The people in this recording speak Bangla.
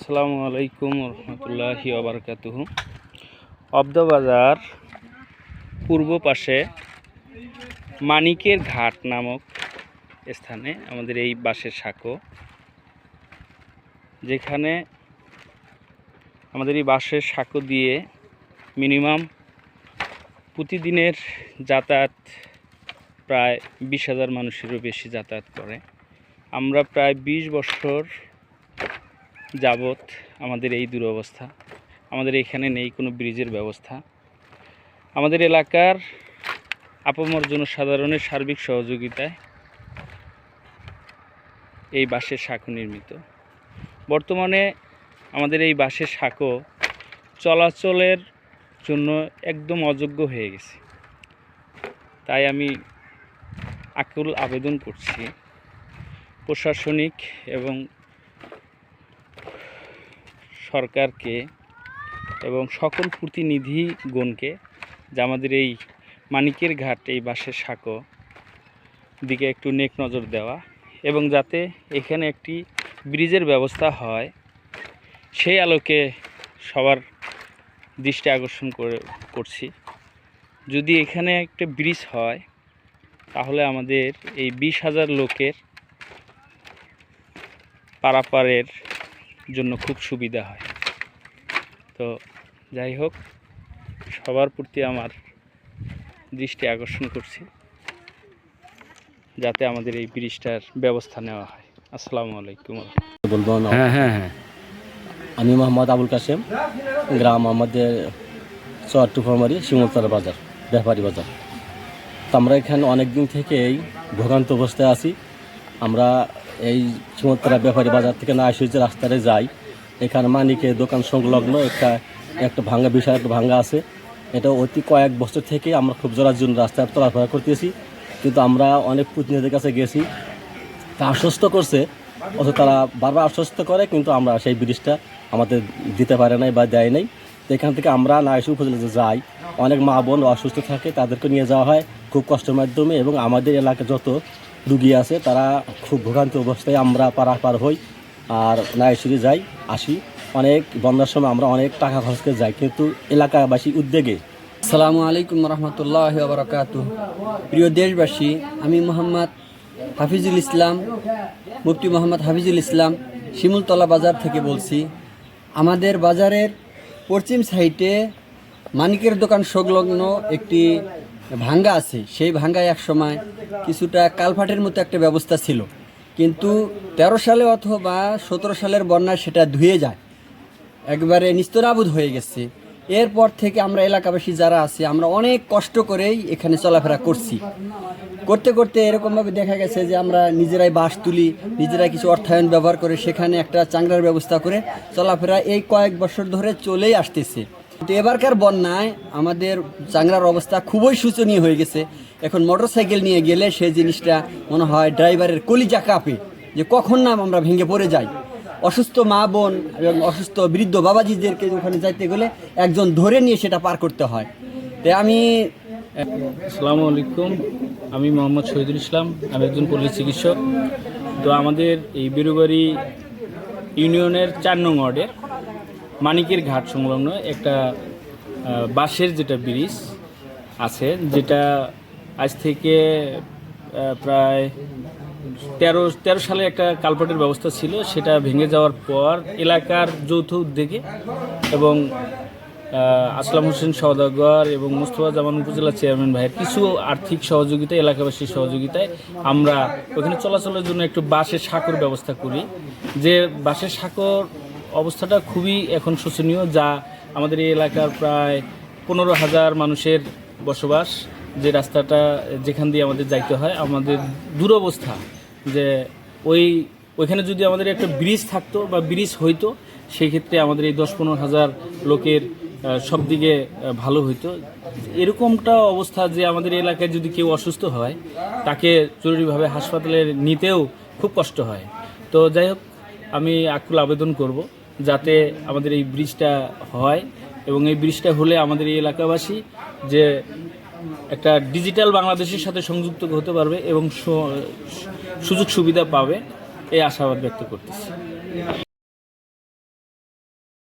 আসসালামু আলাইকুম রহমতুল্লাহি ওয়া বারাকাতুহু। অবদবাজার পূর্ব পাশে মানিকের ঘাট নামক স্থানে আমাদের এই বাঁশের সাঁকো, যেখানে আমাদের এই বাঁশের সাঁকো দিয়ে মিনিমাম প্রতিদিনের যাতায়াত প্রায় 20,000 মানুষেরও বেশি যাতায়াত করে। আমরা প্রায় 20 বছর যাবত আমাদের এই দুরবস্থা। আমাদের এখানে নেই কোনো ব্রিজের ব্যবস্থা। আমাদের এলাকার আপামর জনসাধারণের সার্বিক সহযোগিতায় এই বাঁশের সাঁকো নির্মিত। বর্তমানে আমাদের এই বাঁশের সাঁকো চলাচলের জন্য একদম অযোগ্য হয়ে গেছে। তাই আমি আকুল আবেদন করছি প্রশাসনিক এবং সরকারকে এবং সকল প্রতিনিধিগণকে যে আমাদের এই মানিকের ঘাট এই বাঁশের সাঁকো দিকে একটু নেক নজর দেওয়া এবং যাতে এখানে একটি ব্রিজের ব্যবস্থা হয়, সেই আলোকে সবার দৃষ্টি আকর্ষণ করছি। যদি এখানে একটা ব্রিজ হয় তাহলে আমাদের এই 20,000 লোকের পারাপারের জন্য খুব সুবিধা হয়। তো যাই হোক, সবার প্রতি আমার দৃষ্টি আকর্ষণ করছি যাতে আমাদের এই ব্রিজটার ব্যবস্থা নেওয়া হয়। আসসালামু আলাইকুম। বলবো না? হ্যাঁ। আমি মোহাম্মদ আবুল কাশেম, গ্রাম আমাদের চুয়াট্টুফরমারি শিমুলতলা বাজার, ব্যাপারী বাজার। তো আমরা এখানে অনেক দিন থেকেই ভোগান্ত অবস্থায় আছি। আমরা এই শিমুলতলা ব্যাপারী বাজার থেকে না এসে যে রাস্তাতে যাই, এখানে মানিকের দোকান সংলগ্ন একটা ভাঙ্গা, বিশাল একটা ভাঙ্গা আছে। এটা অতি কয়েক বছর থেকে আমরা খুব জোরার জন্য রাস্তায় চলাফেরা করতেছি, কিন্তু আমরা অনেক প্রতিনিধিদের কাছে গেছি, তা আশ্বস্ত করছে, অথচ তারা বারবার আশ্বস্ত করে, কিন্তু আমরা সেই ব্রিজটা আমাদের দিতে পারে নাই বা দেয় নাই। তো এখান থেকে আমরা না এসে উপজেলাতে যাই, অনেক মা বোন অসুস্থ থাকে, তাদেরকে নিয়ে যাওয়া হয় খুব কষ্টের মাধ্যমে, এবং আমাদের এলাকায় যত রুগী আছে তারা খুব ভোগান্তি অবস্থায় আমরা পারাপার হই আর নাইশুরি যাই আসি। অনেক বন্যার সময় আমরা অনেক টাকা খরচ করে যাই, কিন্তু এলাকাবাসী উদ্যোগে। আসসালামু আলাইকুম রহমতুল্লাহি ওয়া বারাকাতুহু। প্রিয় দেশবাসী, আমি মোহাম্মদ হাফিজুল ইসলাম, মুফতি মোহাম্মদ হাফিজুল ইসলাম, শিমুলতলা বাজার থেকে বলছি। আমাদের বাজারের পশ্চিম সাইডে মানিকের দোকান সংলগ্ন একটি ভাঙ্গা আছে। সেই ভাঙ্গায় এক সময় কিছুটা কালভার্টের মতো একটা ব্যবস্থা ছিল, কিন্তু 13 সালে অথবা 17 সালের বন্যায় সেটা ধুয়ে যায়, একবারে নিস্তনাবুদ হয়ে গেছে। এরপর থেকে আমরা এলাকাবাসী যারা আছি, আমরা অনেক কষ্ট করেই এখানে চলাফেরা করতে করতে এরকমভাবে দেখা গেছে যে আমরা নিজেরাই বাঁশ তুলি, নিজেরাই কিছু অর্থায়ন ব্যবহার করে সেখানে একটা চাংড়ার ব্যবস্থা করে চলাফেরা এই কয়েক বছর ধরে চলেই আসতেছে। কিন্তু এবারকার বন্যায় আমাদের চাংড়ার অবস্থা খুবই শোচনীয় হয়ে গেছে। এখন মোটরসাইকেল নিয়ে গেলে সেই জিনিসটা মনে হয় ড্রাইভারের কলিজা কাঁপে, যে কখন না আমরা ভেঙে পড়ে যাই। অসুস্থ মা বোন এবং অসুস্থ বৃদ্ধ বাবাজিদেরকে ওখানে যাইতে গেলে একজন ধরে নিয়ে সেটা পার করতে হয়। তাই আসসালামু আলাইকুম, আমি মোহাম্মদ শহীদুল ইসলাম, আমি একজন পল্লী চিকিৎসক। তো আমাদের এই বেরুবাড়ি ইউনিয়নের 4 নং ওয়ার্ডের মানিকের ঘাট সংলগ্ন একটা বাঁশের যেটা ব্রিজ আছে, যেটা আজ থেকে প্রায় 13 সালে একটা কালভার্টের ব্যবস্থা ছিল। সেটা ভেঙে যাওয়ার পর এলাকার যৌথ উদ্যোগে এবং আসলাম হোসেন সওদাগর এবং মোস্তফা জামান উপজেলা চেয়ারম্যান ভাইয়ের কিছু আর্থিক সহযোগিতায়, এলাকাবাসীর সহযোগিতায় আমরা ওখানে চলাচলের জন্য একটু বাঁশের সাঁকোর ব্যবস্থা করি। যে বাঁশের সাঁকোর অবস্থাটা খুবই এখন শোচনীয়, যা আমাদের এই এলাকার প্রায় 15,000 মানুষের বসবাস। যে রাস্তাটা যেখান দিয়ে আমাদের যাইতে হয়, আমাদের দুরবস্থা, যে ওইখানে যদি আমাদের একটা ব্রিজ থাকতো বা ব্রিজ হইতো, সেই ক্ষেত্রে আমাদের এই 10-15 হাজার লোকের সব দিকে ভালো হইতো। এরকমটা অবস্থা যে আমাদের এলাকায় যদি কেউ অসুস্থ হয়, তাকে জরুরিভাবে হাসপাতালে নিতেও খুব কষ্ট হয়। তো যাই হোক, আমি আকুল আবেদন করব যাতে আমাদের এই ব্রিজটা হয়, এবং এই ব্রিজটা হলে আমাদের এই এলাকাবাসী যে একটা ডিজিটাল বাংলাদেশের সাথে সংযুক্ত হতে পারবে এবং সুযোগ সুবিধা পাবে, এই আশাবাদ ব্যক্ত করতেছি।